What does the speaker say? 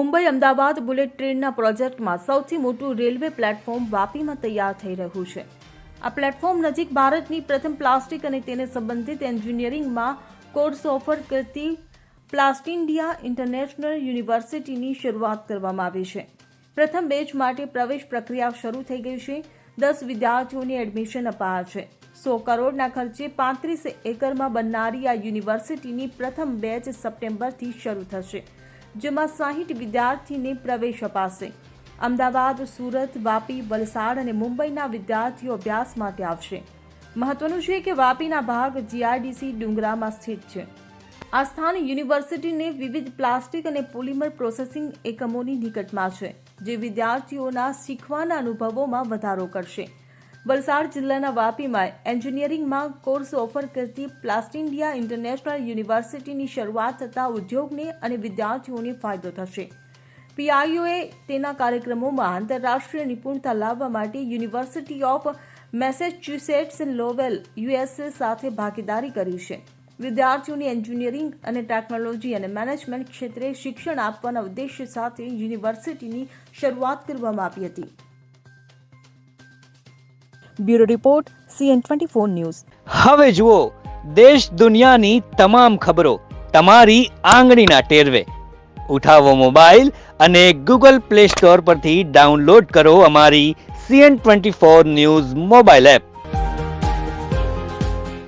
Mumbai Ahmedabad bullet ટ્રેનના પ્રોજેક્ટમાં સૌથી મોટું રેલવે પ્લેટફોર્મ વાપીમાં તૈયાર થઈ રહ્યું છે. આ પ્લેટફોર્મ નજીક ભારતની પ્રથમ પ્લાસ્ટિક અને તેને સંબંધિત એન્જિનિયરિંગમાં કોર્સ ઓફર કરતી પ્લાસ્ટિન્ડિયા ઇન્ટરનેશનલ યુનિવર્સિટીની શરૂઆત કરવામાં આવી છે. પ્રથમ બેચ માટે પ્રવેશ પ્રક્રિયા શરૂ થઈ ગઈ છે. 10 વિદ્યાર્થીઓને એડમિશન અપાયા છે. 100 કરોડના ખર્ચે 35 એકરમાં બનનારી આ યુનિવર્સિટીની પ્રથમ બેચ સપ્ટેમ્બરથી શરૂ થશે, જેમાં 60 વિદ્યાર્થીને પ્રવેશ અપાશે. અમદાવાદ, સુરત, વાપી, વલસાડ અને મુંબઈના વિદ્યાર્થીઓ અભ્યાસ માટે આવશે. મહત્વનું છે કે વાપીના ભાગ જીઆઈડીસી ડુંગરામાં સ્થિત છે. આ સ્થાન યુનિવર્સિટીને વિવિધ પ્લાસ્ટિક અને પોલિમર પ્રોસેસિંગ એકમોની નિકટમાં છે, જે વિદ્યાર્થીઓના શીખવાના અનુભવોમાં વધારો કરશે. વલસાડ જિલ્લાના વાપીમાં એન્જિનિયરિંગમાં કોર્સ ઓફર કરતી પ્લાસ્ટિન્ડિયા ઇન્ટરનેશનલ યુનિવર્સિટીની શરૂઆત થતાં ઉદ્યોગને અને વિદ્યાર્થીઓને ફાયદો થશે. પીઆઈઓએ તેના કાર્યક્રમોમાં આંતરરાષ્ટ્રીય નિપુણતા લાવવા માટે યુનિવર્સિટી ઓફ મેસેચ્યુસેટ્સ લોવેલ યુએસએ સાથે ભાગીદારી કરી છે. વિદ્યાર્થીઓને એન્જિનિયરિંગ અને ટેકનોલોજી અને મેનેજમેન્ટ ક્ષેત્રે શિક્ષણ આપવાના ઉદ્દેશ્ય સાથે યુનિવર્સિટીની શરૂઆત કરવામાં આવી હતી. Bureau report CN24 news. હવે જુઓ દેશ દુનિયાની તમામ ખબરો તમારી આંગળીના ટેરવે. ઉઠાવો મોબાઈલ અને Google Play Store પરથી ડાઉનલોડ કરો અમારી CN24 ન્યૂઝ મોબાઈલ એપ.